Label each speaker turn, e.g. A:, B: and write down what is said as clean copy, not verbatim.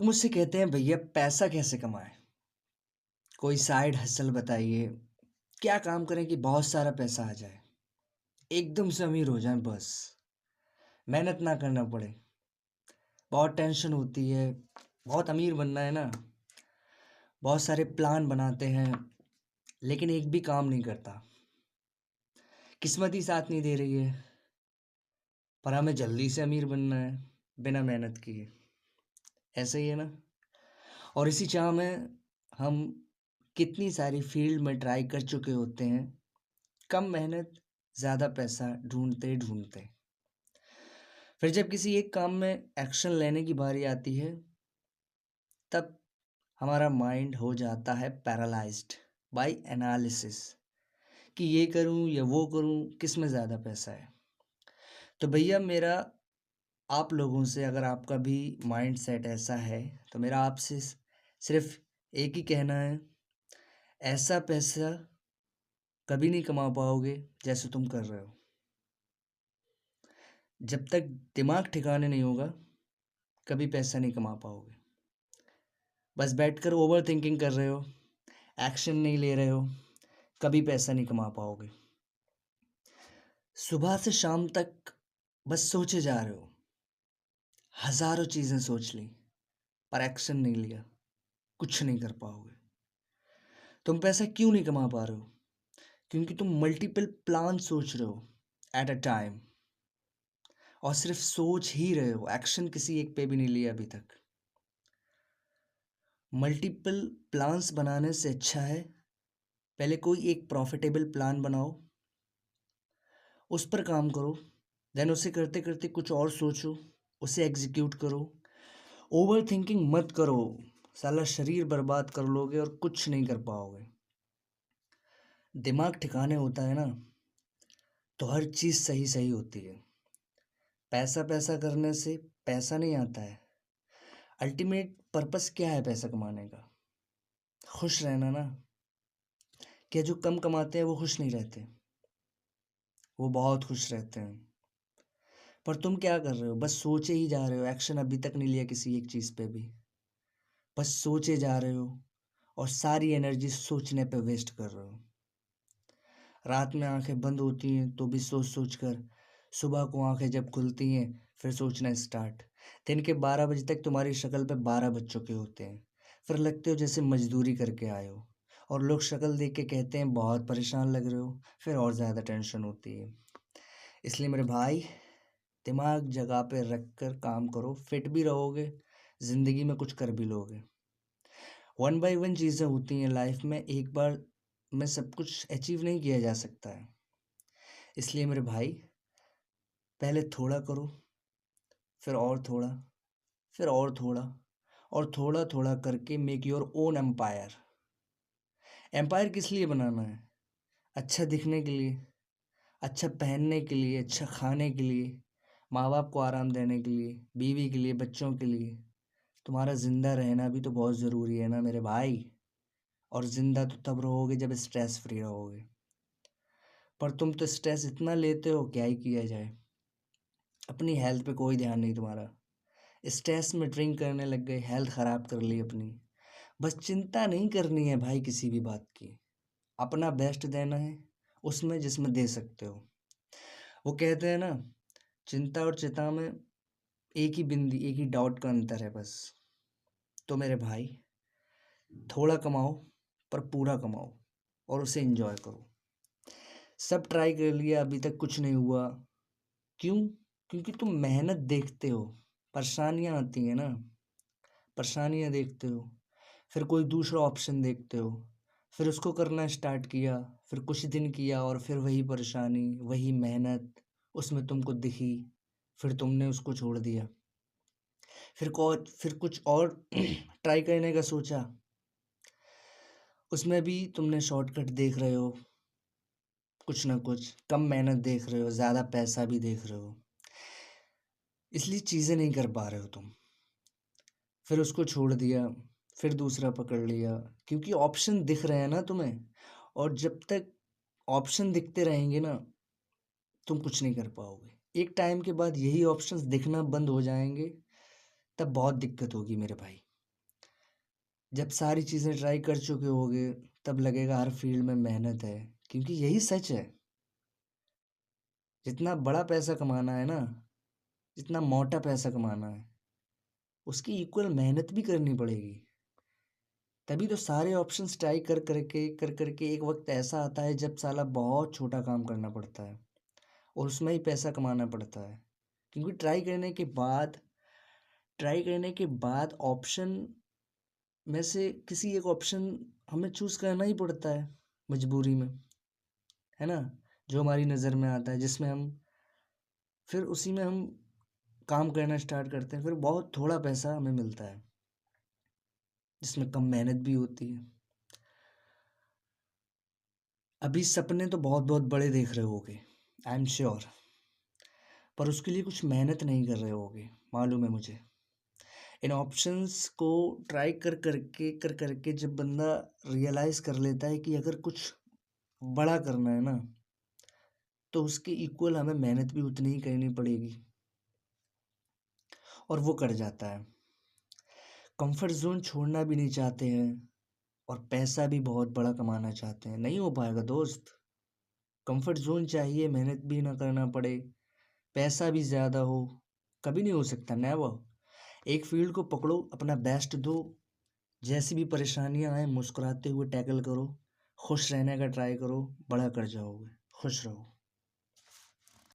A: लोग मुझसे कहते हैं भैया पैसा कैसे कमाएं। कोई साइड हसल बताइए। क्या काम करें कि बहुत सारा पैसा आ जाए, एकदम से अमीर हो जाएं, बस मेहनत ना करना पड़े। बहुत टेंशन होती है। बहुत अमीर बनना है ना। बहुत सारे प्लान बनाते हैं, लेकिन एक भी काम नहीं करता। किस्मत ही साथ नहीं दे रही है। पर हमें जल्दी से अमीर बनना है, बिना मेहनत किए। ऐसे ही है ना। और इसी चाह में हम कितनी सारी फील्ड में ट्राई कर चुके होते हैं। कम मेहनत, ज़्यादा पैसा ढूंढते ढूंढते फिर जब किसी एक काम में एक्शन लेने की बारी आती है, तब हमारा माइंड हो जाता है पैरालाइज्ड बाय एनालिसिस कि ये करूं या वो करूं, किस में ज़्यादा पैसा है। तो भैया मेरा आप लोगों से, अगर आपका भी माइंड सेट ऐसा है, तो मेरा आपसे सिर्फ एक ही कहना है, ऐसा पैसा कभी नहीं कमा पाओगे जैसे तुम कर रहे हो। जब तक दिमाग ठिकाने नहीं होगा, कभी पैसा नहीं कमा पाओगे। बस बैठकर ओवर थिंकिंग कर रहे हो, एक्शन नहीं ले रहे हो, कभी पैसा नहीं कमा पाओगे। सुबह से शाम तक बस सोचे जा रहे हो, हजारों चीज़ें सोच ली, पर एक्शन नहीं लिया, कुछ नहीं कर पाओगे। तुम पैसा क्यों नहीं कमा पा रहे हो? क्योंकि तुम मल्टीपल प्लान सोच रहे हो एट अ टाइम, और सिर्फ सोच ही रहे हो, एक्शन किसी एक पे भी नहीं लिया अभी तक। मल्टीपल प्लान्स बनाने से अच्छा है पहले कोई एक प्रॉफिटेबल प्लान बनाओ, उस पर काम करो, देन उसे करते करते कुछ और सोचो, उसे एग्जीक्यूट करो। ओवर थिंकिंग मत करो, साला शरीर बर्बाद कर लोगे और कुछ नहीं कर पाओगे। दिमाग ठिकाने होता है ना, तो हर चीज़ सही सही होती है। पैसा पैसा करने से पैसा नहीं आता है। अल्टीमेट पर्पस क्या है पैसा कमाने का? खुश रहना ना। क्या जो कम कमाते हैं वो खुश नहीं रहते? वो बहुत खुश रहते हैं। पर तुम क्या कर रहे हो? बस सोचे ही जा रहे हो, एक्शन अभी तक नहीं लिया किसी एक चीज़ पे भी। बस सोचे जा रहे हो और सारी एनर्जी सोचने पे वेस्ट कर रहे हो। रात में आंखें बंद होती हैं तो भी सोच सोच कर, सुबह को आंखें जब खुलती हैं फिर सोचना स्टार्ट। दिन के 12 बजे तक तुम्हारी शक्ल पे 12 बज चुके होते हैं। फिर लगते हो जैसे मजदूरी करके आए हो, और लोग शक्ल देख के कहते हैं बहुत परेशान लग रहे हो। फिर और ज़्यादा टेंशन होती है। इसलिए मेरे भाई, दिमाग जगह पे रख कर काम करो, फिट भी रहोगे, ज़िंदगी में कुछ कर भी लोगे। वन बाय वन चीज़ें होती हैं लाइफ में, एक बार में सब कुछ अचीव नहीं किया जा सकता है। इसलिए मेरे भाई, पहले थोड़ा करो, फिर और थोड़ा, फिर और थोड़ा, और थोड़ा थोड़ा करके make your own empire. Empire किस लिए बनाना है? अच्छा दिखने के लिए, अच्छा पहनने के लिए, अच्छा खाने के लिए, माँ बाप को आराम देने के लिए, बीवी के लिए, बच्चों के लिए। तुम्हारा ज़िंदा रहना भी तो बहुत ज़रूरी है ना मेरे भाई। और ज़िंदा तो तब रहोगे जब स्ट्रेस फ्री रहोगे। पर तुम तो स्ट्रेस इतना लेते हो, क्या ही किया जाए। अपनी हेल्थ पे कोई ध्यान नहीं तुम्हारा। स्ट्रेस में ड्रिंक करने लग गए, हेल्थ ख़राब कर ली अपनी। बस चिंता नहीं करनी है भाई किसी भी बात की, अपना बेस्ट देना है उसमें जिसमें दे सकते हो। वो कहते हैं ना, चिंता और चिता में एक ही बिंदी, एक ही डॉट का अंतर है बस। तो मेरे भाई, थोड़ा कमाओ पर पूरा कमाओ, और उसे एंजॉय करो। सब ट्राई कर लिया, अभी तक कुछ नहीं हुआ। क्यों? क्योंकि तुम मेहनत देखते हो, परेशानियां आती हैं ना, परेशानियां देखते हो, फिर कोई दूसरा ऑप्शन देखते हो, फिर उसको करना स्टार्ट किया, फिर कुछ दिन किया और फिर वही परेशानी, वही मेहनत उसमें तुमको दिखी, फिर तुमने उसको छोड़ दिया। फिर कुछ और ट्राई करने का सोचा, उसमें भी तुमने शॉर्टकट देख रहे हो, कुछ ना कुछ कम मेहनत देख रहे हो, ज़्यादा पैसा भी देख रहे हो, इसलिए चीज़ें नहीं कर पा रहे हो तुम। फिर उसको छोड़ दिया, फिर दूसरा पकड़ लिया, क्योंकि ऑप्शन दिख रहे हैं ना तुम्हें। और जब तक ऑप्शन दिखते रहेंगे ना, तुम कुछ नहीं कर पाओगे। एक टाइम के बाद यही ऑप्शंस दिखना बंद हो जाएंगे, तब बहुत दिक्कत होगी मेरे भाई। जब सारी चीज़ें ट्राई कर चुके होगे तब लगेगा हर फील्ड में मेहनत है, क्योंकि यही सच है। जितना बड़ा पैसा कमाना है ना, जितना मोटा पैसा कमाना है, उसकी इक्वल मेहनत भी करनी पड़ेगी। तभी तो सारे ऑप्शंस ट्राई कर करके एक वक्त ऐसा आता है जब साला बहुत छोटा काम करना पड़ता है और उसमें ही पैसा कमाना पड़ता है। क्योंकि ट्राई करने के बाद ऑप्शन में से किसी एक ऑप्शन हमें चूज़ करना ही पड़ता है मजबूरी में, है ना? जो हमारी नज़र में आता है, जिसमें हम फिर उसी में हम काम करना स्टार्ट करते हैं, फिर बहुत थोड़ा पैसा हमें मिलता है, जिसमें कम मेहनत भी होती है। अभी सपने तो बहुत बहुत बड़े देख रहे होगे, आई एम श्योर, पर उसके लिए कुछ मेहनत नहीं कर रहे होगे, मालूम है मुझे। इन ऑप्शंस को ट्राई कर करके जब बंदा रियलाइज़ कर लेता है कि अगर कुछ बड़ा करना है ना, तो उसके इक्वल हमें मेहनत भी उतनी ही करनी पड़ेगी, और वो कर जाता है। कंफर्ट जोन छोड़ना भी नहीं चाहते हैं और पैसा भी बहुत बड़ा कमाना चाहते हैं, नहीं हो पाएगा दोस्त। कंफर्ट जोन चाहिए, मेहनत भी ना करना पड़े, पैसा भी ज़्यादा हो, कभी नहीं हो सकता, नेवर। एक फील्ड को पकड़ो, अपना बेस्ट दो, जैसी भी परेशानियां आए मुस्कुराते हुए टैकल करो, खुश रहने का ट्राई करो, बड़ा कर जाओगे। खुश रहो।